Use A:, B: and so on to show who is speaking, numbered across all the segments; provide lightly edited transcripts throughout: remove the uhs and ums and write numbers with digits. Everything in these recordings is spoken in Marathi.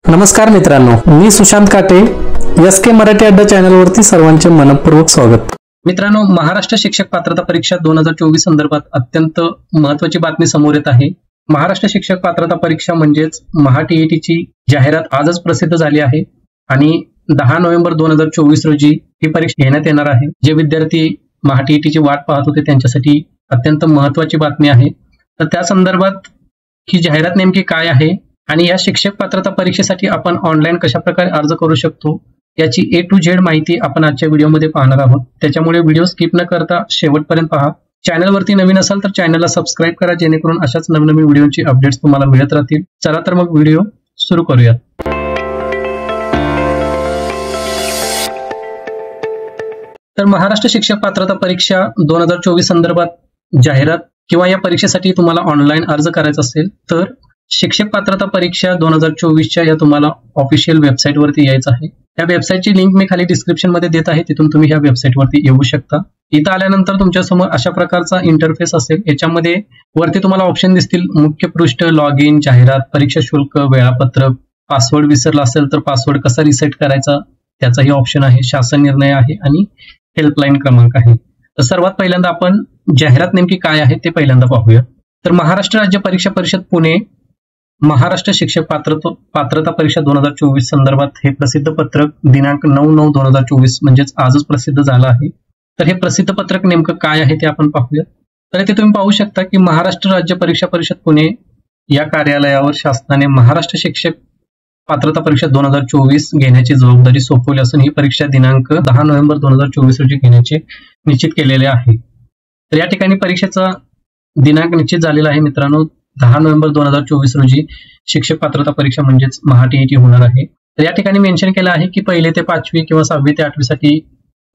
A: नमस्कार मित्रांनो, मी सुशांत काटे, एसके मराठी अड्डा चॅनलवरती सर्वांचे मनपूर्वक स्वागत.
B: मित्रांनो, महाराष्ट्र शिक्षक पात्रता परीक्षा 2024 संदर्भात अत्यंत महत्त्वाची बातमी समोर येत आहे. महाराष्ट्र शिक्षक पात्रता परीक्षा म्हणजेच महा-टी-ई-टीची जाहिरात आजच प्रसिद्ध झाली आहे आणि 10 नोव्हेंबर 2024 रोजी ही परीक्षा घेण्यात येणार आहे. जे विद्यार्थी महा-टी-ई-टीची वाट पाहत होते त्यांच्यासाठी अत्यंत महत्त्वाची बातमी आहे. तर त्या संदर्भात ही जाहिरात नेमकी काय आहे आणि या शिक्षक पात्रता परीक्षेसाठी आपण ऑनलाईन कशा प्रकारे अर्ज करू शकतो याची A to Z माहिती आपण आजच्या व्हिडिओमध्ये पाहणार आहोत. त्याच्यामुळे व्हिडिओ स्किप न करता शेवटपर्यंत पहा. चॅनलवरती नवीन असाल तर चॅनलला सबस्क्राईब करा, जेणेकरून अशाच नवनवीन व्हिडिओची अपडेट्स तुम्हाला मिळत राहतील. चला तर मग व्हिडिओ सुरू करूयात. तर महाराष्ट्र शिक्षक पात्रता परीक्षा 2024 संदर्भात जाहिरात किंवा या परीक्षेसाठी तुम्हाला ऑनलाईन अर्ज करायचा असेल तर शिक्षक पात्रता परीक्षा 2024च्या या तुम्हाला ऑफिशियल वेबसाईटवरती यायचं आहे. त्या वेबसाईटची लिंक मी खाली डिस्क्रिप्शन मध्ये देत आहे, तिथून तुम्ही ह्या वेबसाईटवरती येऊ शकता. इथं आल्यानंतर तुमच्यासमोर अशा प्रकारचा इंटरफेस असेल. याच्यामध्ये वरती तुम्हाला ऑप्शन दिसतील: मुख्य पृष्ठ, लॉग इन, जाहिरात, परीक्षा शुल्क, वेळापत्रक, पासवर्ड विसरला असेल तर पासवर्ड कसा रिसेट करायचा त्याचाही ऑप्शन आहे, शासन निर्णय आहे आणि हेल्पलाईन क्रमांक आहे. तर सर्वात पहिल्यांदा आपण जाहिरात नेमकी काय आहे ते पहिल्यांदा पाहूया. तर महाराष्ट्र राज्य परीक्षा परिषद पुणे महाराष्ट्र शिक्षक पात्रता परीक्षा 2024 संदर्भात हे प्रसिद्ध पत्रक दिनांक 9/9/2024 म्हणजेच आजच प्रसिद्ध झालं आहे. तर हे प्रसिद्ध पत्रक नेमकं काय आहे ते आपण पाहूया. तर इथे तुम्ही पाहू शकता की महाराष्ट्र राज्य परीक्षा परिषद पुणे या कार्यालयावर शासनाने महाराष्ट्र शिक्षक पात्रता परीक्षा 2024 घेण्याची जबाबदारी सोपवली असून ही परीक्षा दिनांक 10 नोव्हेंबर 2024 रोजी घेण्याचे निश्चित केलेले आहे. तर या ठिकाणी परीक्षेचा दिनांक निश्चित झालेला आहे मित्रांनो. 10 नोव्हेंबर 2024 रोजी शिक्षक पात्रता परीक्षा म्हणजेच महा-टी-ई-टी होणार आहे. तर या ठिकाणी मेन्शन केलं आहे की 1ली ते 5वी किंवा 6वी ते 8वी साठी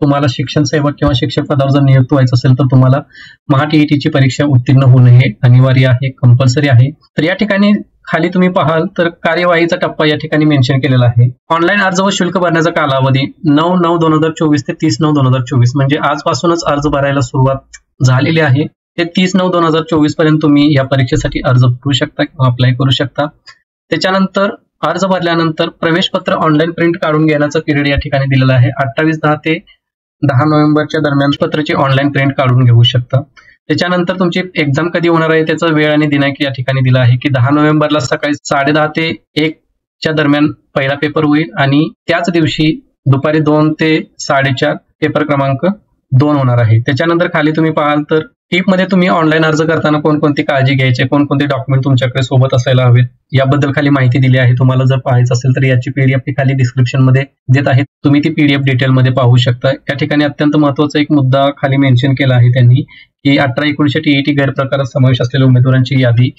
B: तुम्हाला शिक्षण सेवक किंवा शिक्षक पदावर जर नियुक्त व्हायचं असेल तर तुम्हाला महा-टी-ई-टीची परीक्षा उत्तीर्ण होणं हे अनिवार्य आहे, कंपल्सरी आहे. तर या ठिकाणी खाली तुम्ही पाहाल तर कार्यवाहीचा टप्पा या ठिकाणी मेन्शन केलेला आहे. ऑनलाईन अर्ज व शुल्क भरण्याचा कालावधी 9/9/2024 ते 30/9/2024 म्हणजे आजपासूनच अर्ज भरायला सुरुवात झालेली आहे. ते 30/9/2024 पर्यंत तुम्ही या परीक्षेसाठी अर्ज भरू शकता किंवा अप्लाय करू शकता. त्याच्यानंतर अर्ज भरल्यानंतर प्रवेश पत्र ऑनलाईन प्रिंट काढून घेण्याचा पिरियड या ठिकाणी दिलेला आहे. 28/10 ते 10 नोव्हेंबरच्या दरम्यान पत्राची ऑनलाईन प्रिंट काढून घेऊ शकता. त्याच्यानंतर तुमची एक्झाम कधी होणार आहे त्याचा वेळ आणि दिनांक या ठिकाणी दिला आहे की 10 नोव्हेंबरला सकाळी 10:30 ते 1च्या दरम्यान पहिला पेपर होईल आणि त्याच दिवशी दुपारी 2 ते 4:30 पेपर क्रमांक 2 होणार आहे. त्याच्यानंतर खाली तुम्ही पाहाल तर टिप मध्ये तुम्ही ऑनलाईन अर्ज करताना कोणकोणती काळजी घ्यायची, कोणकोणते डॉक्युमेंट तुमच्याकडे सोबत असायला हवेत याबद्दल खाली माहिती दिली आहे. तुम्हाला जर पाहायचं असेल तर याची PDF खाली डिस्क्रिप्शन मध्ये देत आहे, तुम्ही ती PDF डिटेलमध्ये पाहू शकता. या ठिकाणी अत्यंत महत्त्वाचा एक मुद्दा खाली मेन्शन केला आहे त्यांनी की 18/19 टी-ई-टी गैरप्रकारात समावेश असलेल्या उमेदवारांची यादी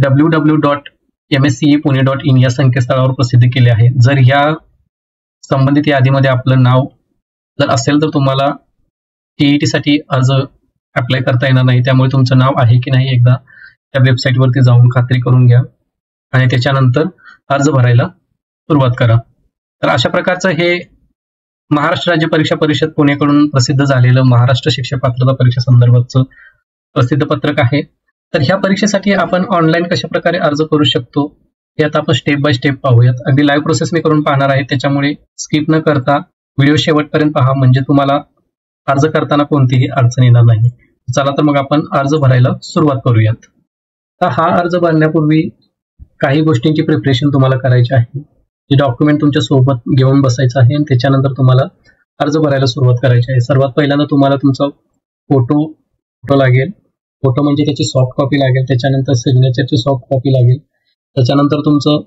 B: www.mscepune.in या संकेतस्थळावर प्रसिद्ध केली आहे. जर या संबंधित यादीमध्ये आपलं नाव जर असेल तर तुम्हाला टी-ई-टी साठी अर्ज अप्लाय करता येणार नाही. त्यामुळे तुमचं नाव आहे की नाही एकदा त्या वेबसाईटवरती जाऊन खात्री करून घ्या आणि त्याच्यानंतर अर्ज भरायला सुरुवात करा. तर अशा प्रकारचं हे महाराष्ट्र राज्य परीक्षा परिषद पुणेकडून प्रसिद्ध झालेलं महाराष्ट्र शिक्षक पात्रता परीक्षा संदर्भातचं प्रसिद्ध पत्रक आहे. तर ह्या परीक्षेसाठी आपण ऑनलाईन कशा प्रकारे अर्ज करू शकतो हे आता आपण स्टेप बाय स्टेप पाहूयात. अगदी लाईव्ह प्रोसेस मी करून पाहणार आहे, त्याच्यामुळे स्किप न करता व्हिडिओ शेवटपर्यंत पहा, म्हणजे तुम्हाला अर्ज करताना कोणतीही अडचण येणार नाही. चला तर मग आपण अर्ज भरायला सुरुवात करूयात. तर हा अर्ज भरण्यापूर्वी काही गोष्टींची प्रिपरेशन तुम्हाला करायची आहे. जे डॉक्युमेंट तुमच्या सोबत घेऊन बसायचं आहे आणि त्याच्यानंतर तुम्हाला अर्ज भरायला सुरुवात करायची आहे. सर्वात पहिल्यांदा तुम्हाला तुमचा फोटो लागेल. फोटो म्हणजे त्याची सॉफ्ट कॉपी लागेल. त्याच्यानंतर सिग्नेचरची सॉफ्ट कॉपी लागेल. त्याच्यानंतर तुमचं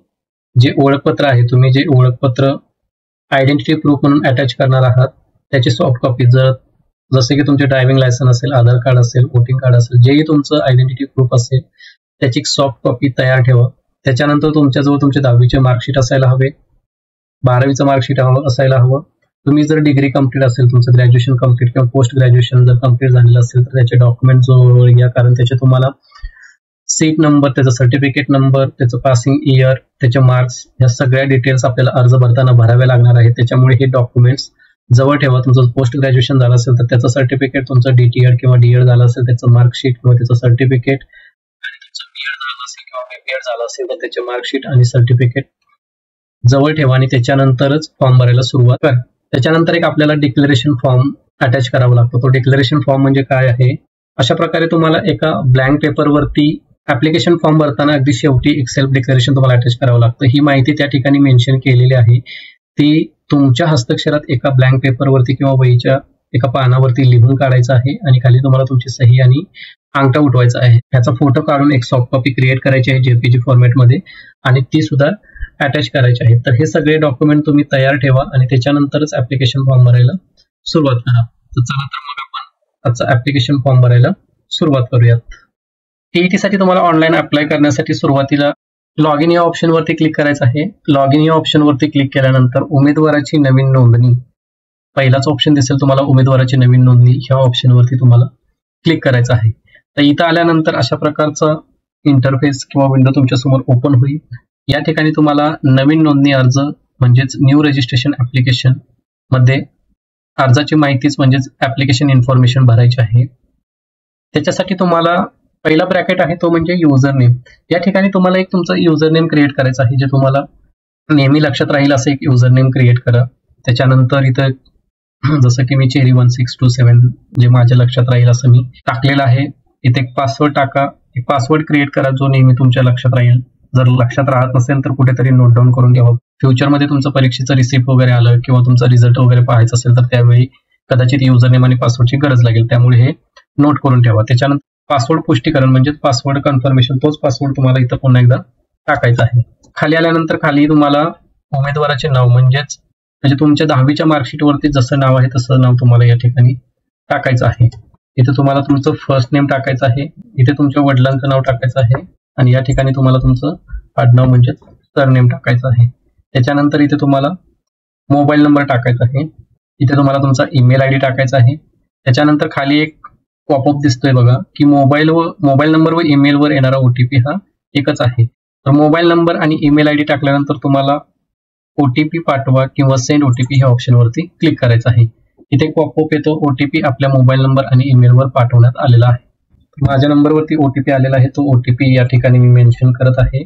B: जे ओळखपत्र आहे, तुम्ही जे ओळखपत्र आयडेंटिटी प्रूफ म्हणून अटॅच करणार आहात त्याची सॉफ्ट कॉपी, जसे की तुमचे ड्रायव्हिंग लायसन्स असेल, आधार कार्ड असेल, वोटिंग कार्ड असेल, जेही तुमचं आयडेंटिटी प्रूफ असेल त्याची सॉफ्ट कॉपी तयार ठेवा. त्याच्यानंतर तुमच्याजवळ तुमचे 10वीचे मार्कशीट असायला हवे, 12वीचं मार्कशीट असायला हवं. तुम्ही जर डिग्री कंप्लीट असेल, तुमचं ग्रॅज्युएशन कंप्लीट किंवा पोस्ट ग्रॅज्युएशन जर कंप्लीट झालेलं असेल तर त्याचे डॉक्युमेंट जवळ घ्या, कारण त्याचे तुम्हाला सीट नंबर, त्याचा सर्टिफिकेट नंबर, त्याचं पासिंग इयर, त्याचे मार्क्स या सगळ्या डिटेल्स आपल्याला अर्ज भरताना भरावे लागणार आहेत. त्याच्यामुळे हे डॉक्युमेंट्स जवळ ठेवा. तुमचं पोस्ट ग्रॅज्युएशन झालं असेल तर त्याचं सर्टिफिकेट, तुमचं DTED किंवा DED झालं असेल त्याचं मार्कशीट किंवा त्याचं सर्टिफिकेट, आणि तुमचं BEd झालं असेल किंवा BPEd झालं असेल तर त्याचे मार्कशीट आणि सर्टिफिकेट जवळ ठेवा आणि त्याच्यानंतरच फॉर्म भरायला सुरुवात करा. त्याच्यानंतर एक आपल्याला डिक्लेरेशन फॉर्म अटॅच करावा लागतो. तो डिक्लेरेशन फॉर्म म्हणजे काय आहे, अशा प्रकारे तुम्हाला एका ब्लँक पेपरवरती ऍप्लिकेशन फॉर्म भरताना अगदी शेवटी एक सेल्फ डिक्लेरेशन तुम्हाला अटॅच करावं लागतं. ही माहिती त्या ठिकाणी मेन्शन केलेली आहे, ती तुमच्या हस्ताक्षरात एका ब्लँक पेपरवरती किंवा वहीच्या एका पानावरती लिहून काढायचं आहे आणि खाली तुम्हाला तुमची सही आणि अंगठा उठवायचा आहे. ह्याचा फोटो काढून एक सॉफ्ट कॉपी क्रिएट करायची आहे जेपीजी फॉर्मॅटमध्ये आणि ती सुद्धा अटॅच करायची आहे. तर हे सगळे डॉक्युमेंट तुम्ही तयार ठेवा आणि त्याच्यानंतरच ऍप्लिकेशन फॉर्म भरायला सुरुवात करा. तर चला तर मग आपण आजचा ऍप्लिकेशन फॉर्म भरायला सुरुवात करूयात. टीईटी साठी तुम्हाला ऑनलाईन अप्लाय करण्यासाठी सुरुवातीला लॉग इन या ऑप्शनवरती क्लिक करायचं आहे. लॉग इन या ऑप्शनवरती क्लिक केल्यानंतर उमेदवाराची नवीन नोंदणी, पहिलाच ऑप्शन दिसेल तुम्हाला उमेदवाराची नवीन नोंदणी, ह्या ऑप्शनवरती तुम्हाला क्लिक करायचं आहे. तर इथं आल्यानंतर अशा प्रकारचा इंटरफेस किंवा विंडो तुमच्यासमोर ओपन होईल. या ठिकाणी तुम्हाला नवीन नोंदणी अर्ज म्हणजेच न्यू रजिस्ट्रेशन ऍप्लिकेशन मध्ये अर्जाची माहितीच म्हणजेच ऍप्लिकेशन इन्फॉर्मेशन भरायची आहे. त्याच्यासाठी तुम्हाला पहिला ब्रॅकेट आहे तो म्हणजे युजर नेम. या ठिकाणी तुम्हाला एक तुमचं युजर नेम क्रिएट करायचं आहे, जे तुम्हाला नेहमी लक्षात राहील असं एक युजर नेम क्रिएट करा. त्याच्यानंतर इथं जसं की मी चेरी 1627 जे माझ्या लक्षात राहील असं मी टाकलेलं आहे. इथे एक पासवर्ड टाका, एक पासवर्ड क्रिएट करा जो नेहमी तुमच्या लक्षात राहील. जर लक्षात राहत नसेल तर कुठेतरी नोट डाऊन करून ठेवा. फ्युचरमध्ये तुमचं परीक्षेचं रिसिप्ट वगैरे आलं किंवा तुमचा रिझल्ट वगैरे पाहायचं असेल तर त्यावेळी कदाचित युजर नेम आणि पासवर्डची गरज लागेल, त्यामुळे हे नोट करून ठेवा. त्याच्यानंतर पासवर्ड पुष्टीकरण म्हणजे पासवर्ड कन्फर्मेशन, तोच पासवर्ड तुम्हाला इथं पुन्हा एकदा टाकायचा आहे. खाली आल्यानंतर खाली तुम्हाला उमेदवाराचे नाव म्हणजे तुमच्या 10वीच्या मार्कशीटवरती जसं नाव आहे तसं नाव तुम्हाला या ठिकाणी टाकायचं आहे. इथे तुम्हाला तुमचं फर्स्ट नेम टाकायचं आहे, इथे तुमच्या वडिलांचं नाव टाकायचं आहे आणि या ठिकाणी तुम्हाला तुमचं आडनाव म्हणजे सरनेम टाकायचं आहे. त्याच्यानंतर इथे तुम्हाला मोबाईल नंबर टाकायचा आहे, इथे तुम्हाला तुमचा ईमेल आयडी टाकायचा आहे. त्याच्यानंतर खाली एक पॉपअप दिसतोय बघा की मोबाईल नंबर व ईमेलवर येणारा ओटीपी हा एकच आहे. तर मोबाईल नंबर आणि ईमेल आयडी टाकल्यानंतर तुम्हाला ओटीपी पाठवा किंवा सेंड ओटीपी ह्या ऑप्शनवरती क्लिक करायचं आहे. इथे पॉपअप येतो ओटीपी आपल्या मोबाईल नंबर आणि ईमेलवर पाठवण्यात आलेला आहे. माझ्या नंबरवरती ओटीपी आलेला आहे, तो ओटीपी या ठिकाणी मी मेन्शन करत आहे.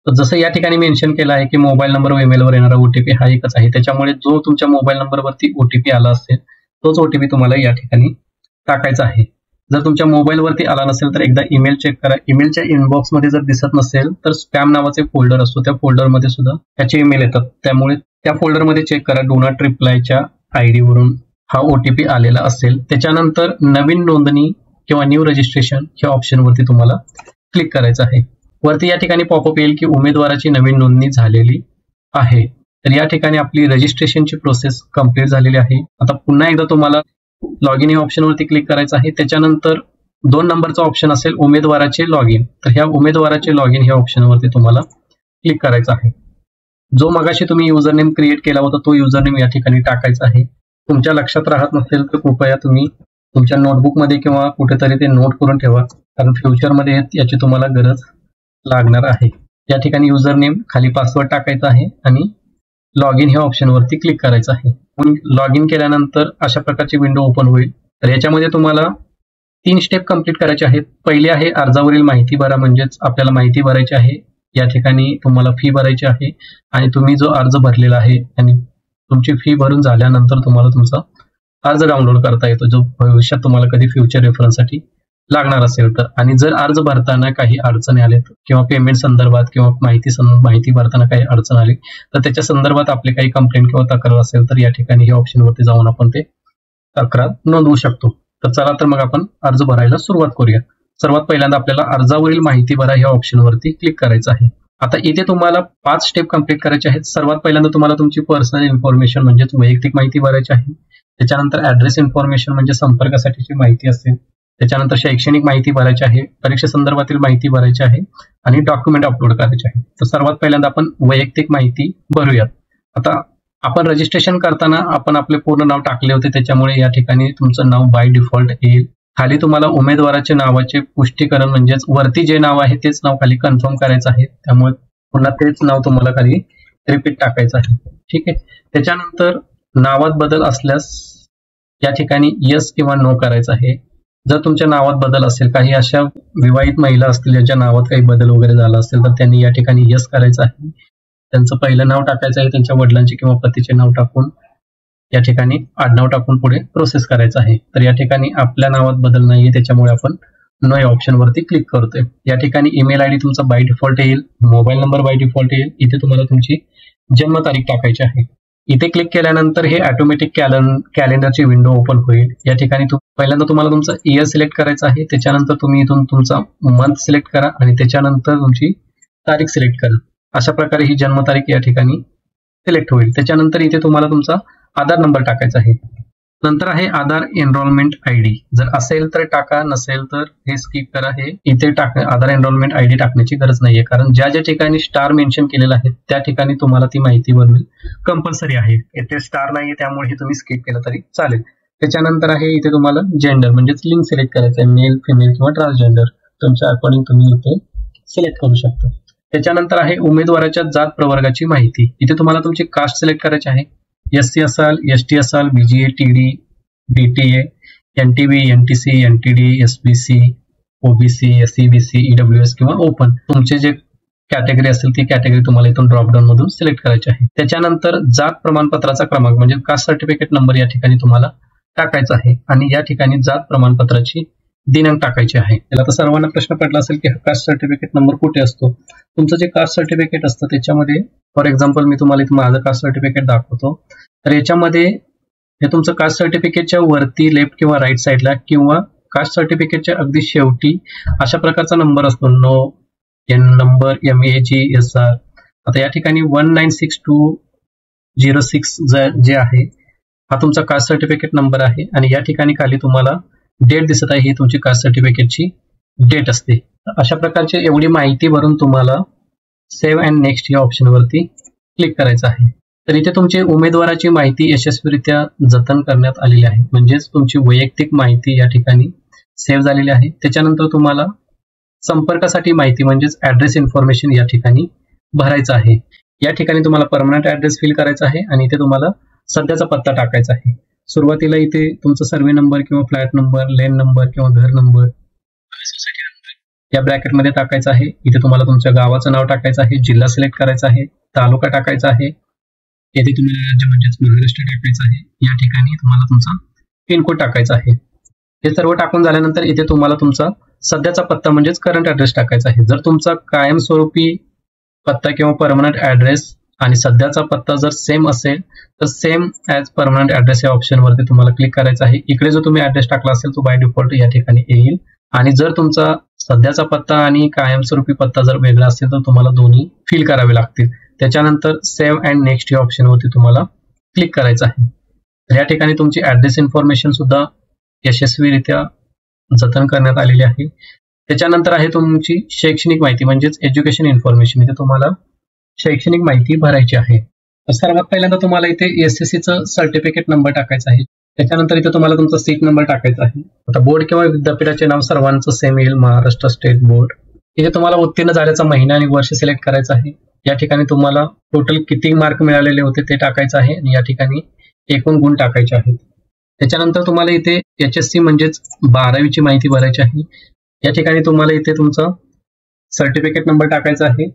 B: तर जसं या ठिकाणी मेन्शन केलं आहे की मोबाईल नंबर व ईमेलवर येणारा ओटीपी हा एकच आहे, त्याच्यामुळे जो तुमच्या मोबाईल नंबरवरती ओटीपी आला असेल तोच ओटीपी तुम्हाला या ठिकाणी टाकायचा आहे. जर तुमच्या मोबाईलवरती आला नसेल तर एकदा ईमेल चेक करा. ईमेलच्या इनबॉक्समध्ये जर दिसत नसेल तर स्पॅम नावाचे फोल्डर असतो, त्या फोल्डरमध्ये सुद्धा त्याचे ईमेल येतात, त्यामुळे त्या फोल्डरमध्ये चेक करा. डू नॉट रिप्लायच्या आयडी वरून हा ओटीपी आलेला असेल. त्याच्यानंतर नवीन नोंदणी किंवा न्यू रजिस्ट्रेशन ह्या ऑप्शनवरती तुम्हाला क्लिक करायचं आहे. वरती या ठिकाणी पॉपअप येईल की उमेदवाराची नवीन नोंदणी झालेली आहे. तर या ठिकाणी आपली रजिस्ट्रेशनची प्रोसेस कंप्लीट झालेली आहे. आता पुन्हा एकदा तुम्हाला लॉग इन या ऑप्शनवरती क्लिक करायचं आहे. त्याच्यानंतर 2 नंबरचा ऑप्शन असेल उमेदवाराचे लॉग इन. तर ह्या उमेदवाराचे लॉग इन ह्या ऑप्शनवरती तुम्हाला क्लिक करायचं आहे. जो मगाशी तुम्ही युजर नेम क्रिएट केला होता तो युजर नेम या ठिकाणी टाकायचा आहे. तुमच्या लक्षात राहत नसेल तर कृपया तुम्ही तुमच्या नोटबुकमध्ये किंवा कुठेतरी ते नोट करून ठेवा, कारण फ्युचरमध्ये याची तुम्हाला गरज लागणार आहे. या ठिकाणी युजर नेम खाली पासवर्ड टाकायचा आहे आणि लॉग इन ह्या ऑप्शनवरती क्लिक करायचं आहे. लॉग इन केल्यानंतर अशा प्रकारची विंडो ओपन होईल. तर याच्यामध्ये तुम्हाला 3 स्टेप कंप्लीट करायचे आहेत. पहिली आहे अर्जावरील माहिती भरा, म्हणजेच आपल्याला माहिती भरायची आहे. या ठिकाणी तुम्हाला फी भरायची आहे आणि तुम्ही जो अर्ज भरलेला आहे आणि तुमची फी भरून झाल्यानंतर तुम्हाला तुमचा अर्ज डाउनलोड करता येतो, जो भविष्यात तुम्हाला कधी फ्युचर रेफरन्ससाठी लागणार असेल तर. आणि जर अर्ज भरताना काही अडचणी आल्या किंवा पेमेंट संदर्भात किंवा माहिती भरताना काही अडचण आली तर त्याच्या संदर्भात आपले काही कंप्लेंट किंवा तक्रार असेल तर या ठिकाणी या ऑप्शनवरती जाऊन आपण ते तक्रार नोंदवू शकतो. तर चला तर मग आपण अर्ज भरायला सुरुवात करूया. सर्वात पहिल्यांदा आपल्याला अर्जावरील माहिती भरा ह्या ऑप्शनवरती क्लिक करायचं आहे. आता इथे तुम्हाला 5 स्टेप कंप्लीट करायचे आहेत. सर्वात पहिल्यांदा तुम्हाला तुमची पर्सनल इन्फॉर्मेशन म्हणजे वैयक्तिक माहिती भरायची आहे. त्याच्यानंतर ऍड्रेस इन्फॉर्मेशन म्हणजे संपर्कासाठीची माहिती असेल. त्याच्यानंतर शैक्षणिक माहिती भरायची आहे, परीक्षे संदर्भातील माहिती भरायची आहे आणि डॉक्युमेंट अपलोड करायचे आहे. तर सर्वात पहिल्यांदा आपण वैयक्तिक माहिती भरूयात. आता आपण रजिस्ट्रेशन करताना आपण आपले पूर्ण नाव टाकले होते, त्याच्यामुळे या ठिकाणी तुमचं नाव बाय डिफॉल्ट येईल. खाली तुम्हाला उमेदवाराचे नावाचे पुष्टीकरण म्हणजेच वरती जे नाव आहे तेच नाव खाली कन्फर्म करायचं आहे, त्यामुळे पुन्हा तेच नाव तुम्हाला खाली रिपीट टाकायचं आहे. ठीक आहे. त्याच्यानंतर नावात बदल असल्यास या ठिकाणी यस किंवा नो करायचं आहे. जर तुमच्या नावात बदल असेल, काही अशा विवाहित महिला असतील ज्यांच्या नावात काही बदल वगैरे झाला असेल तर त्यांनी या ठिकाणी यस करायचं आहे. त्यांचं पहिलं नाव टाकायचं आहे, त्यांच्या वडिलांचे किंवा पतीचे नाव टाकून या ठिकाणी आडनाव टाकून पुढे प्रोसेस करायचं आहे. तर या ठिकाणी आपल्या नावात बदल नाहीये, त्याच्यामुळे आपण नो या ऑप्शन वरती क्लिक करतोय. या ठिकाणी ईमेल आयडी तुमचा बाय डिफॉल्ट येईल, मोबाईल नंबर बाय डिफॉल्ट येईल. इथे तुम्हाला तुमची जन्मतारीख टाकायची आहे. इथे क्लिक केल्यानंतर हे ऑटोमॅटिक कॅलेंडरची विंडो ओपन होईल. या ठिकाणी पहिल्यांदा तुम्हाला तुमचं इयर सिलेक्ट करायचं आहे, त्याच्यानंतर तुम्ही इथून तुमचा मंथ सिलेक्ट करा आणि त्याच्यानंतर तुमची तारीख सिलेक्ट करा. अशा प्रकारे ही जन्मतारीख या ठिकाणी सिलेक्ट होईल. त्याच्यानंतर इथे तुम्हाला तुमचा आधार नंबर टाकायचा आहे. नंतर आहे आधार एनरोलमेंट आयडी. जर असेल तर टाका, नसेल तर हे स्किप करा. हे इथे आधार एनरोलमेंट आयडी टाकण्याची गरज नाहीये, कारण ज्या ज्या ठिकाणी स्टार मेन्शन केलेलं आहे त्या ठिकाणी तुम्हाला ती माहिती भरणे कंपल्सरी आहे. इथे स्टार नाहीये, त्यामुळे हे तुम्ही स्किप केलं तरी चालेल. त्याच्यानंतर आहे इथे तुम्हाला जेंडर म्हणजेच लिंग सिलेक्ट करायचं आहे, मेल, फिमेल किंवा ट्रान्सजेंडर. तुमच्या अकॉर्डिंग तुम्ही इथे सिलेक्ट करू शकता. त्याच्यानंतर आहे उमेदवाराच्या जात प्रवर्गाची माहिती. इथे तुम्हाला तुमची कास्ट सिलेक्ट करायची आहे. SC असाल, ST असाल, BGA, TD, DTA, NTB, NTC, NTD, SBC, OBC, SC, BC, EWS किंवा ओपन. तुमचे जे कॅटेगरी असेल ती कॅटेगरी तुम्हाला इथून ड्रॉपडाऊन मधून सिलेक्ट करायची आहे. त्याच्यानंतर जात प्रमाणपत्राचा क्रमांक म्हणजे कास्ट सर्टिफिकेट नंबर या ठिकाणी तुम्हाला टाकायचा आहे आणि या ठिकाणी जात प्रमाणपत्राची दिनांक टाकायची आहे. त्याला तर सर्वांना प्रश्न पडला असेल की कास्ट सर्टिफिकेट नंबर कुठे असतो. तुमचं जे कास्ट सर्टिफिकेट असतं त्याच्यामध्ये फॉर एक्झाम्पल मी तुम्हाला इथे माझं कास्ट सर्टिफिकेट दाखवतो. तर याच्यामध्ये हे तुमचं कास्ट सर्टिफिकेटच्या वरती लेफ्ट किंवा राईट साईडला किंवा कास्ट सर्टिफिकेटच्या अगदी शेवटी अशा प्रकारचा नंबर असतो, नो एन नंबर MAGSR. आता या ठिकाणी 196206 जे आहे हा तुमचा कास्ट सर्टिफिकेट नंबर आहे आणि या ठिकाणी खाली तुम्हाला डेट दिसत आहे, ही तुमची कास्ट सर्टिफिकेटची डेट असते. अशा प्रकारची एवढी माहिती भरून तुम्हाला सेव्ह अँड नेक्स्ट या ऑप्शन वरती क्लिक करायचं आहे. तर इथे तुमची उमेदवाराची माहिती यशस्वीरित्या जतन करण्यात आलेली आहे, म्हणजेच तुमची वैयक्तिक माहिती या ठिकाणी सेव्ह झालेली आहे. त्याच्यानंतर तुम्हाला संपर्कासाठी माहिती म्हणजेच ऍड्रेस इन्फॉर्मेशन या ठिकाणी भरायचं आहे. या ठिकाणी तुम्हाला परमनंट ऍड्रेस फिल करायचा आहे आणि इथे तुम्हाला सध्याचा पत्ता टाकायचा आहे. सुरुवातीला इथे तुमचा सर्वे नंबर किंवा फ्लॅट नंबर, लेन नंबर किंवा घर नंबर या ब्रॅकेटमध्ये टाकायचा आहे. इथे तुम्हाला तुमच्या गावाचं नाव टाकायचं आहे, जिल्हा सिलेक्ट करायचा आहे, तालुका टाकायचा आहे, येथे तुम्हाला राज्य म्हणजेच महाराष्ट्र टाकायचं आहे. या ठिकाणी तुम्हाला तुमचा पिनकोड टाकायचा आहे. हे सर्व टाकून झाल्यानंतर इथे तुम्हाला तुमचा सध्याचा पत्ता म्हणजेच करंट ऍड्रेस टाकायचा आहे. जर तुमचा कायमस्वरूपी पत्ता किंवा परमनंट ऍड्रेस आणि सध्याचा पत्ता जर सेम असेल तर सेम ॲज परमनंट ऍड्रेस या ऑप्शन वरती तुम्हाला क्लिक करायचं आहे. इकडे जो तुम्ही ऍड्रेस टाकला असेल तो बाय डिफॉल्ट या ठिकाणी येईल आणि जर तुमचा सध्याचा पत्ता आणि कायमस्वरूपी पत्ता जर वेगळा असेल तर तुम्हाला दोन्ही फिल करावे लागतील. त्याच्यानंतर सेव्ह अँड नेक्स्ट या ऑप्शन वरती तुम्हाला क्लिक करायचं आहे. तर या ठिकाणी तुमची ऍड्रेस इन्फॉर्मेशन सुद्धा यशस्वीरित्या जतन करण्यात आलेली आहे. त्याच्यानंतर आहे तुमची शैक्षणिक माहिती म्हणजेच एज्युकेशन इन्फॉर्मेशन. इथे तुम्हाला शैक्षणिक माहिती भरायची आहे. सर्वात पहिल्यांदा तुम्हाला इथे SSCचं सर्टिफिकेट नंबर टाकायचा आहे. त्याच्यानंतर इथे तुम्हाला तुमचा सीट नंबर टाकायचा आहे. आता बोर्ड किंवा विद्यापीठाचे नाव सर्वांचं सेम येईल, महाराष्ट्र स्टेट बोर्ड. इथे तुम्हाला उत्तीर्ण झाल्याचा महिना आणि वर्ष सिलेक्ट करायचं आहे. या ठिकाणी तुम्हाला टोटल किती मार्क मिळालेले होते ते टाकायचं आहे आणि या ठिकाणी एकूण गुण टाकायचे आहेत. त्याच्यानंतर तुम्हाला इथे HSC म्हणजेच 12वीची माहिती भरायची आहे. या ठिकाणी तुम्हाला इथे तुमचा सर्टिफिकेट नंबर टाकायचा आहे.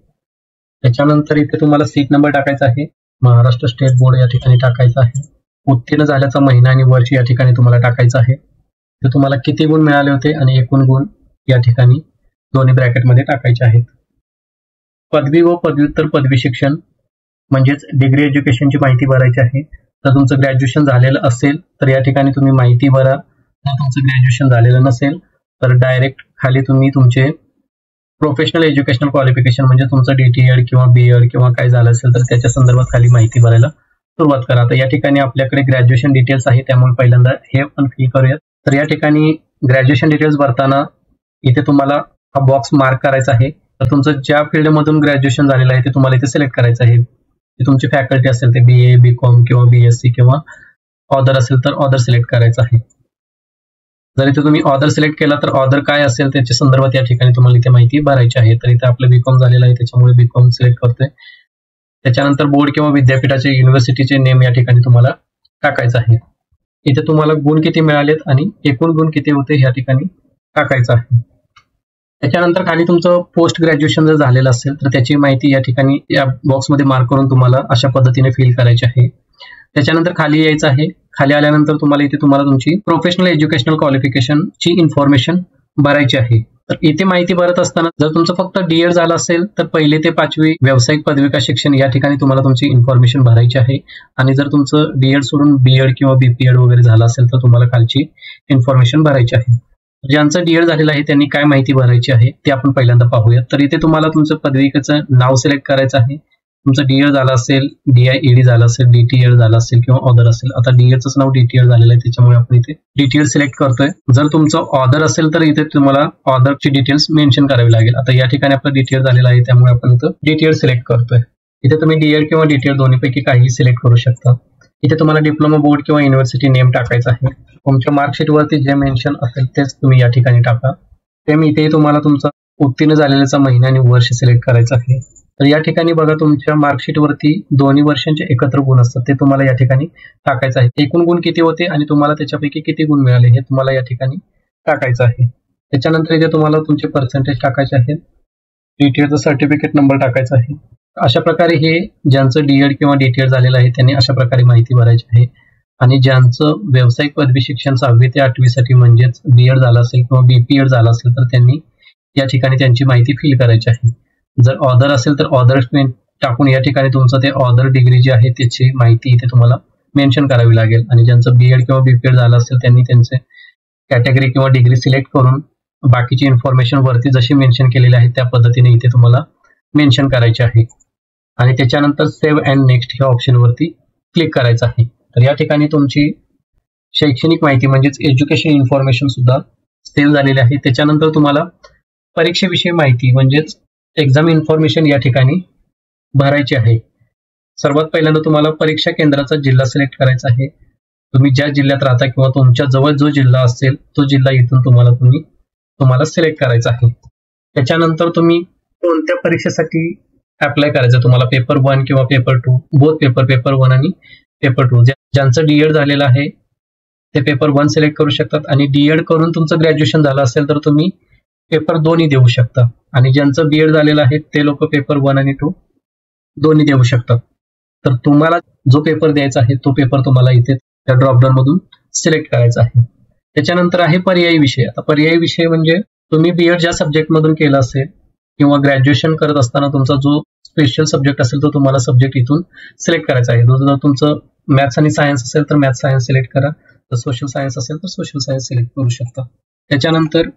B: त्याच्यानंतर इथे तुम्हाला सीट नंबर टाकायचा आहे, महाराष्ट्र स्टेट बोर्ड या ठिकाणी टाकायचा आहे. उत्तीर्ण झाल्याचा महिना आणि वर्ष या ठिकाणी तुम्हाला टाकायचं आहे. तर तुम्हाला किती गुण मिळाले होते आणि एकूण गुण या ठिकाणी दोन्ही ब्रॅकेटमध्ये टाकायचे आहेत. पदवी व पदव्युत्तर पदवी शिक्षण म्हणजेच डिग्री एज्युकेशनची माहिती भरायची आहे. तर तुमचं ग्रॅज्युएशन झालेलं असेल तर या ठिकाणी तुम्ही माहिती भरा. जर तुमचं ग्रॅज्युएशन झालेलं नसेल तर डायरेक्ट खाली तुम्ही तुमचे प्रोफेशनल एज्युकेशनल क्वालिफिकेशन म्हणजे तुमचं DTED किंवा BEd किंवा काय झालं असेल तर त्याच्या संदर्भात खाली माहिती भरायला सुरुवात करा. तर या ठिकाणी आपल्याकडे ग्रॅज्युएशन डिटेल्स आहे, त्यामुळे पहिल्यांदा हे पण फिल करूयात. तर या ठिकाणी ग्रॅज्युएशन डिटेल्स भरताना इथे तुम्हाला हा बॉक्स मार्क करायचा आहे. तर तुमचं ज्या फील्डमधून ग्रॅज्युएशन झालेलं आहे ते तुम्हाला इथे सिलेक्ट करायचं आहे. तुमची फॅकल्टी असेल ते BA, BCom किंवा BSc किंवा ऑदर असेल तर ऑदर सिलेक्ट करायचं आहे. जर इथे तुम्ही ऑदर सिलेक्ट केला तर ऑदर काय असेल त्याच्या संदर्भात या ठिकाणी तुम्हाला इथे माहिती भरायची आहे. तर इथे आपलं BCom झालेलं आहे त्याच्यामुळे BCom सिलेक्ट करतोय. त्याच्यानंतर बोर्ड किंवा विद्यापीठाचे युनिव्हर्सिटीचे नेम या ठिकाणी तुम्हाला टाकायचं आहे. इथे तुम्हाला गुण किती मिळालेत आणि एकूण गुण किती होते या ठिकाणी टाकायचं आहे. त्याच्यानंतर खाली तुमचं पोस्ट ग्रॅज्युएशन जर झालेलं असेल तर त्याची माहिती या ठिकाणी या बॉक्समध्ये मार्क करून तुम्हाला अशा पद्धतीने फिल करायची आहे. त्याच्यानंतर खाली यायचं आहे. खाली आल्यानंतर तुम्हाला इथे तुमची प्रोफेशनल एज्युकेशनल क्वालिफिकेशनची इन्फॉर्मेशन भरायची आहे. तर इथे माहिती भरत असताना जर तुमचं फक्त डीएड झालं असेल तर 1ली ते 5वी व्यावसायिक पदविका शिक्षण या ठिकाणी तुम्हाला तुमची इन्फॉर्मेशन भरायची आहे. आणि जर तुमचं डीएड सोडून बीएड किंवा बीपीएड वगैरे झालं असेल तर तुम्हाला खालची इन्फॉर्मेशन भरायची आहे. ज्यांचं डीएड झालेलं आहे त्यांनी काय माहिती भरायची आहे ते आपण पहिल्यांदा पाहूया. तर इथे तुम्हाला तुमचं पदविकेचं नाव सिलेक्ट करायचं आहे. तुमचं डीएड झालं असेल, DIED झालं असेल, DTED झालं असेल किंवा ऑदर असेल. आता डीएडच नाव DTED झालेलं आहे त्याच्यामुळे आपण इथे DTED सिलेक्ट करतोय. जर तुमचं ऑदर असेल तर इथे तुम्हाला ऑदरची डिटेल्स मेन्शन करावी लागेल. आता या ठिकाणी आपलं DTED झालेलं आहे त्यामुळे आपण इथं DTED सिलेक्ट करतोय. इथे तुम्ही डीएड किंवा DTED दोन्हीपैकी काहीही सिलेक्ट करू शकता. इथे तुम्हाला डिप्लोमा बोर्ड किंवा युनिव्हर्सिटी नेम टाकायचं आहे. तुमच्या मार्कशीट वरती जे मेन्शन असेल तेच तुम्ही या ठिकाणी टाका. सेम इथे तुम्हाला तुमचा उत्तीर्ण झालेल्याचा महिना आणि वर्ष सिलेक्ट करायचं आहे. तर या ठिकाणी बघा तुमच्या मार्कशीट वरती दोन्ही वर्षांचे एकत्र गुण असतात ते तुम्हाला या ठिकाणी टाकायचं आहे. एकूण गुण किती होते आणि तुम्हाला त्याच्यापैकी किती गुण मिळाले हे तुम्हाला या ठिकाणी टाकायचं आहे. त्याच्यानंतर इथे तुम्हाला तुमचे पर्सेंटेज टाकायचे आहेत. DTEDचा सर्टिफिकेट नंबर टाकायचा आहे. अशा प्रकारे हे ज्यांचं डीएड किंवा DTED झालेलं आहे त्यांनी अशा प्रकारे माहिती भरायची आहे. आणि ज्यांचं व्यावसायिक पदवी शिक्षण 6वी ते 8वी साठी म्हणजेच बीएड झालं असेल किंवा बीपीएड झालं असेल तर त्यांनी या ठिकाणी त्यांची माहिती फिल करायची आहे. जर ऑदर असेल तर ऑदर टाकून या ठिकाणी तुमचं ते ऑदर डिग्री जी आहे त्याची माहिती इथे तुम्हाला मेन्शन करावी लागेल. आणि ज्यांचं बीएड किंवा बीपीएड झालं असेल त्यांनी त्यांचे कॅटेगरी किंवा डिग्री सिलेक्ट करून बाकीची इन्फॉर्मेशन वरती जशी मेन्शन केलेली आहे त्या पद्धतीने इथे तुम्हाला मेन्शन करायची आहे. आणि त्याच्यानंतर सेव्ह अँड नेक्स्ट ह्या ऑप्शनवरती क्लिक करायचं आहे. तर या ठिकाणी तुमची शैक्षणिक माहिती म्हणजेच एज्युकेशन इन्फॉर्मेशन सुद्धा सेव्ह झालेली आहे. त्याच्यानंतर तुम्हाला परीक्षेविषयी माहिती म्हणजेच एक्झाम इन्फॉर्मेशन या ठिकाणी भरायची आहे. सर्वात पहिल्यांदा तुम्हाला परीक्षा केंद्राचा जिल्हा सिलेक्ट करायचा आहे. तुम्ही ज्या जिल्ह्यात राहता किंवा तुमच्या जवळ जो जिल्हा असेल तो जिल्हा इथून तुम्हाला सिलेक्ट करायचा आहे. त्याच्यानंतर तुम्ही कोणत्या परीक्षेसाठी अप्लाय करायचं तुम्हाला पेपर 1 किंवा पेपर 2 बोथ पेपर 1 आणि पेपर 2. ज्यांचं डीएड झालेलं आहे ते पेपर 1 सिलेक्ट करू शकतात. आणि डीएड करून तुमचं ग्रॅज्युएशन झालं असेल तर तुम्ही पेपर 2 देऊ शकता. आणि ज्यांचं बीएड झालेलं आहे ते लोक पेपर 1 आणि 2 दोन्ही देऊ शकतात. तर तुम्हाला जो पेपर द्यायचा आहे तो पेपर तुम्हाला इथे त्या ड्रॉपडाऊन मधून सिलेक्ट करायचा आहे. त्याच्यानंतर आहे पर्यायी विषय. आता पर्यायी विषय म्हणजे तुम्ही बीएड ज्या सब्जेक्ट मधून केलं असेल किंवा ग्रॅज्युएशन करत असताना तुमचा जो स्पेशल सब्जेक्ट असेल तो तुम्हाला सब्जेक्ट इथून सिलेक्ट करायचा आहे. जर तुमचं मॅथ्स आणि सायन्स असेल तर मॅथ्स सायन्स सिलेक्ट करा. जर सोशल सायन्स असेल तर सोशल सायन्स सिलेक्ट करू शकता. त्याच्यानंतर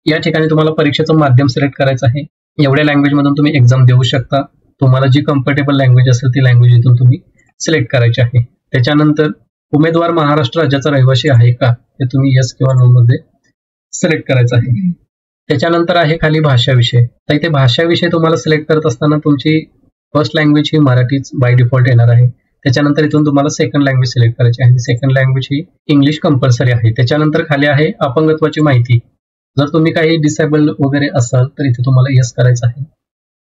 B: या ठिकाणी तुम्हाला परीक्षेचं माध्यम सिलेक्ट करायचं आहे. एवढ्या लँग्वेज मधून तुम्ही एक्झाम देऊ शकता. तुम्हाला जी कम्फर्टेबल लँग्वेज असेल ती लँग्वेज इथून तुम्ही सिलेक्ट करायची आहे. त्याच्यानंतर उमेदवार महाराष्ट्र राज्याचा रहिवासी आहे का ते तुम्ही येस किंवा नो मध्ये सिलेक्ट करायचं आहे. त्याच्यानंतर आहे खाली भाषा विषय. तर इथे भाषा विषय तुम्हाला सिलेक्ट करत असताना तुमची फर्स्ट लँग्वेज ही मराठीच बाय डिफॉल्ट येणार आहे. त्याच्यानंतर इथून तुम्हाला सेकंड लँग्वेज सिलेक्ट करायची आहे. सेकंड लँग्वेज ही इंग्लिश कंपल्सरी आहे. त्याच्यानंतर खाली आहे अपंगत्वाची माहिती. जर तुम्ही काही डिसेबल वगैरे असाल तर इथे तुम्हाला येस करायचं आहे.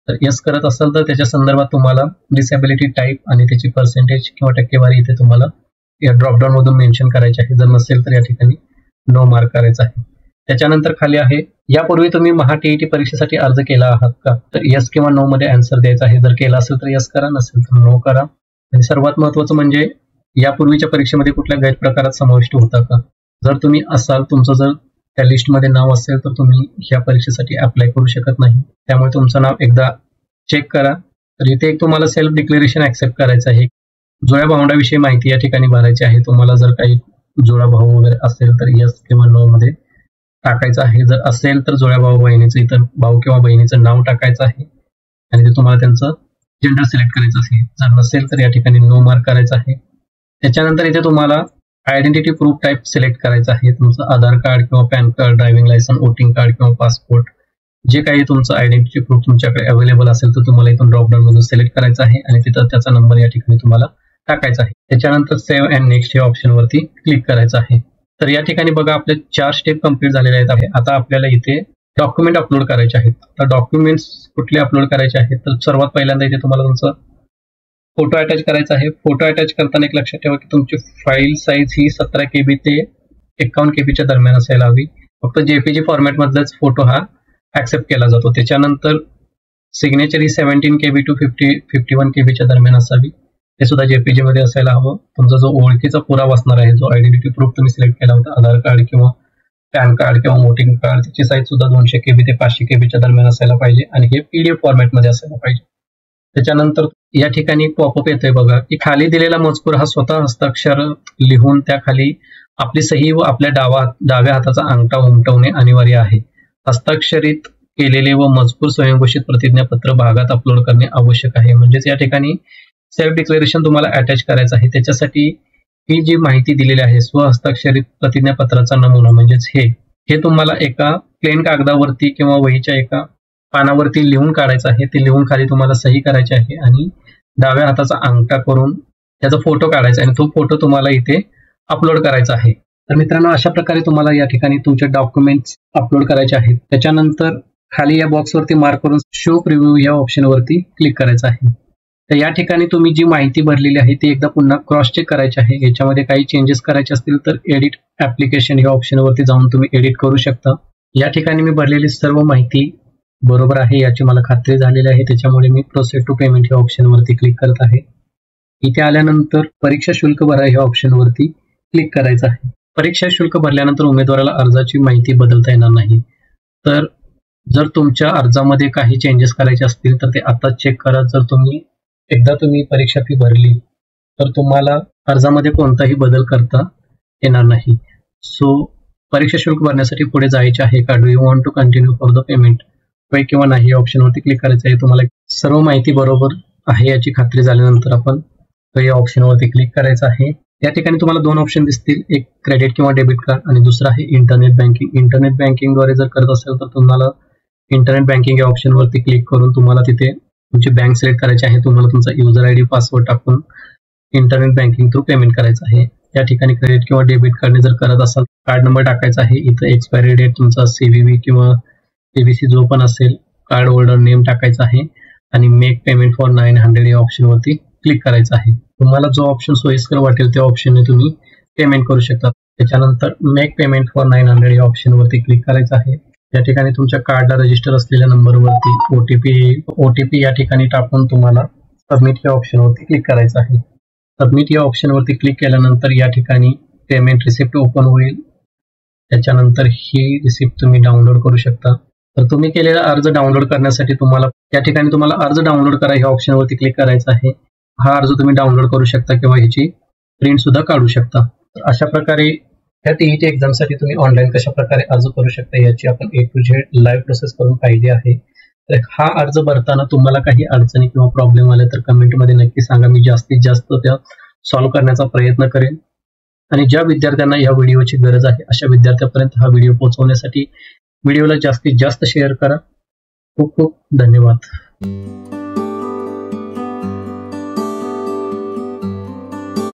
B: तर येस करत असाल तर त्याच्या संदर्भात तुम्हाला डिसेबिलिटी टाईप आणि त्याची पर्सेंटेज किंवा टक्केवारी इथे तुम्हाला या ड्रॉपडाऊन मधून मेन्शन करायची आहे. जर नसेल तर या ठिकाणी नो मार्क करायचा आहे. त्याच्यानंतर खाली आहे यापूर्वी तुम्ही महाटीईटी परीक्षेसाठी अर्ज केला आहात का तर येस किंवा नो मध्ये आन्सर द्यायचा आहे. जर केला असेल तर येस करा, नसेल तर नो करा. आणि सर्वात महत्वाचं म्हणजे यापूर्वीच्या परीक्षेमध्ये कुठल्या गैरप्रकारात समाविष्ट होता का. जर तुम्ही असाल तुमचं जर त्या लिस्टमध्ये नाव असेल तर तुम्ही ह्या परीक्षेसाठी अप्लाय करू शकत नाही. त्यामुळे तुमचं नाव एकदा चेक करा. तर इथे एक तुम्हाला सेल्फ डिक्लेरेशन ऍक्सेप्ट करायचं आहे. जुळ्या भावंडाविषयी माहिती या ठिकाणी भरायची आहे. तुम्हाला जर काही जुळा भाऊ वगैरे असेल तर येस किंवा नो मध्ये टाकायचं आहे. जर असेल तर जुळ्या भाऊ बहिणीचं इथं भाऊ किंवा बहिणीचं नाव टाकायचं आहे आणि ते तुम्हाला त्यांचं जेंडर सिलेक्ट करायचं असेल. जर नसेल तर या ठिकाणी नो मार्क करायचं आहे. त्याच्यानंतर इथे तुम्हाला आयडेंटिटी प्रूफ टाईप सिलेक्ट करायचं आहे. तुमचं आधार कार्ड किंवा pan card, driving licence, voting card किंवा पासपोर्ट जे काही तुमचं आयडेंटिटी प्रूफ तुमच्याकडे अवेलेबल असेल तर तुम्हाला इथून ड्रॉपडाऊन मधून सिलेक्ट करायचं आहे आणि तिथं त्याचा नंबर या ठिकाणी तुम्हाला टाकायचा आहे. त्याच्यानंतर सेव्ह अँड नेक्स्ट या ऑप्शन वरती क्लिक करायचं आहे. तर या ठिकाणी बघा आपले 4 स्टेप कंप्लीट झालेले आहेत. आता आपल्याला इथे डॉक्युमेंट अपलोड करायचे आहेत. तर डॉक्युमेंट्स कुठले अपलोड करायचे आहेत तर सर्वात पहिल्यांदा इथे तुम्हाला तुमचं फोटो अटॅच करायचा आहे. फोटो अटॅच करताना एक लक्षात ठेवा की तुमची फाईल साईज ही 17 KB ते 51 KB दरम्यान असायला हवी. फक्त JPG फॉर्मॅट मधलाच फोटो हा ऍक्सेप्ट केला जातो. त्याच्यानंतर सिग्नेचर ही 17 KB to 51 KBच्या दरम्यान असावी. ते सुद्धा JPG मध्ये असायला हवं. तुमचा जो ओळखीचा पुरावा असणार आहे, जो आयडेंटिटी प्रूफ तुम्ही सिलेक्ट केला होता, आधार कार्ड किंवा पॅन कार्ड किंवा वोटिंग कार्ड, त्याची साईज सुद्धा 200 KB ते 500 KBच्या दरम्यान असायला पाहिजे आणि हे PDF फॉर्मॅटमध्ये असायला पाहिजे. त्याच्यानंतर या ठिकाणी पॉपअप येतोय बघा की खाली दिलेला मजकूर हा स्वतः हस्ताक्षर लिहून त्याखाली आपली सही व आपल्या डाव्या हाताचा अंगठा उमटवणे अनिवार्य आहे. हस्ताक्षरित केलेले व मजकूर स्वयंघोषित प्रतिज्ञापत्र भागात अपलोड करणे आवश्यक आहे. म्हणजेच या ठिकाणी सेल्फ डिक्लेरेशन तुम्हाला अटॅच करायचं आहे. त्याच्यासाठी ही जी माहिती दिलेली आहे स्वहस्ताक्षरित प्रतिज्ञापत्राचा नमुना म्हणजेच हे तुम्हाला एका प्लेन कागदावरती किंवा वहीच्या एका पानावरती लिहून काढायचं आहे. ते लिहून खाली तुम्हाला सही करायची आहे आणि डाव्या हाताचा अंगठा करून त्याचा फोटो काढायचा आणि तो फोटो तुम्हाला इथे अपलोड करायचा आहे. तर मित्रांनो, अशा प्रकारे तुम्हाला या ठिकाणी तुमचे डॉक्युमेंट्स अपलोड करायचे आहेत. त्याच्यानंतर खाली या बॉक्सवरती मार्क करून शो प्रिव्ह्यू या ऑप्शनवरती क्लिक करायचं आहे. तर या ठिकाणी तुम्ही जी माहिती भरलेली आहे ती एकदा पुन्हा क्रॉस चेक करायची आहे. याच्यामध्ये काही चेंजेस करायचे असतील तर एडिट ऍप्लिकेशन या ऑप्शनवरती जाऊन तुम्ही एडिट करू शकता. या ठिकाणी मी भरलेली सर्व माहिती बरोबर आहे याची मला खात्री झालेली आहे. त्याच्यामुळे मी प्रोसेस टू पेमेंट या ऑप्शनवरती क्लिक करत आहे. इथे आल्यानंतर परीक्षा शुल्क भरा या ऑप्शनवरती क्लिक करायचं आहे. परीक्षा शुल्क भरल्यानंतर उमेदवाराला अर्जाची माहिती बदलता येणार नाही. तर जर तुमच्या अर्जामध्ये काही चेंजेस करायचे असतील तर ते आताच चेक करा. जर एकदा तुम्ही परीक्षा फी भरली तर तुम्हाला अर्जामध्ये कोणताही बदल करता येणार नाही. सो परीक्षा शुल्क भरण्यासाठी पुढे जायचे आहे का, do you want to continue for the payment, होय किंवा नाही या ऑप्शनवरती क्लिक करायचं आहे. तुम्हाला सर्व माहिती बरोबर आहे याची खात्री झाल्यानंतर आपण या ऑप्शनवरती क्लिक करायचं आहे. या ठिकाणी तुम्हाला दोन ऑप्शन दिसतील, एक क्रेडिट किंवा डेबिट कार्ड आणि दुसरा आहे इंटरनेट बँकिंग. इंटरनेट बँकिंगद्वारे जर करत असेल तर तुम्हाला इंटरनेट बँकिंग या ऑप्शनवरती क्लिक करून तुम्हाला तिथे तुमची बँक सिलेक्ट करायची आहे. तुम्हाला तुमचा युजर ID पासवर्ड टाकून इंटरनेट बँकिंग थ्रू पेमेंट करायचं आहे. या ठिकाणी क्रेडिट किंवा डेबिट कार्डने जर करत असाल कार्ड नंबर टाकायचा आहे. इथं एक्सपायरी डेट तुमचा CVV किंवा CVC जो पण असेल कार्ड होल्डर नेम टाकायचा आहे आणि मेक पेमेंट फॉर 900 या ऑप्शनवरती क्लिक करायचं आहे. तुम्हाला जो ऑप्शन सोयीस्कर वाटेल त्या ऑप्शनने तुम्ही पेमेंट करू शकता. त्याच्यानंतर मेक पेमेंट फॉर 900 या ऑप्शनवरती क्लिक करायचं आहे. या ठिकाणी तुमच्या कार्डला रजिस्टर असलेल्या नंबरवरती OTP या ठिकाणी टाकून तुम्हाला सबमिट या ऑप्शनवरती क्लिक करायचं आहे. सबमिट या ऑप्शनवरती क्लिक केल्यानंतर या ठिकाणी पेमेंट रिसिप्ट ओपन होईल. त्याच्यानंतर ही रिसिप्ट तुम्ही डाउनलोड करू शकता. तर तुम्ही केलेला अर्ज डाउनलोड करण्यासाठी या ठिकाणी तुम्हाला अर्ज डाउनलोड करा या ऑप्शनवरती क्लिक करायचं आहे. हा अर्ज तुम्ही डाउनलोड करू शकता किंवा ह्याची प्रिंट सुद्धा काढू शकता. तर अशा प्रकारे या TET एक्झामसाठी तुम्ही ऑनलाईन कशा प्रकारे अर्ज करू शकता याची आपण A to Z live process करून पाहिली आहे. तर हा अर्ज भरताना तुम्हाला काही अडचणी किंवा प्रॉब्लेम आले तर कमेंटमध्ये नक्की सांगा. मी जास्तीत जास्त त्या सॉल्व्ह करण्याचा प्रयत्न करेन आणि ज्या विद्यार्थ्यांना या व्हिडिओची गरज आहे अशा विद्यार्थ्यांपर्यंत हा व्हिडिओ पोहोचवण्यासाठी व्हिडिओला जास्तीत जास्त शेअर करा. खूप खूप धन्यवाद.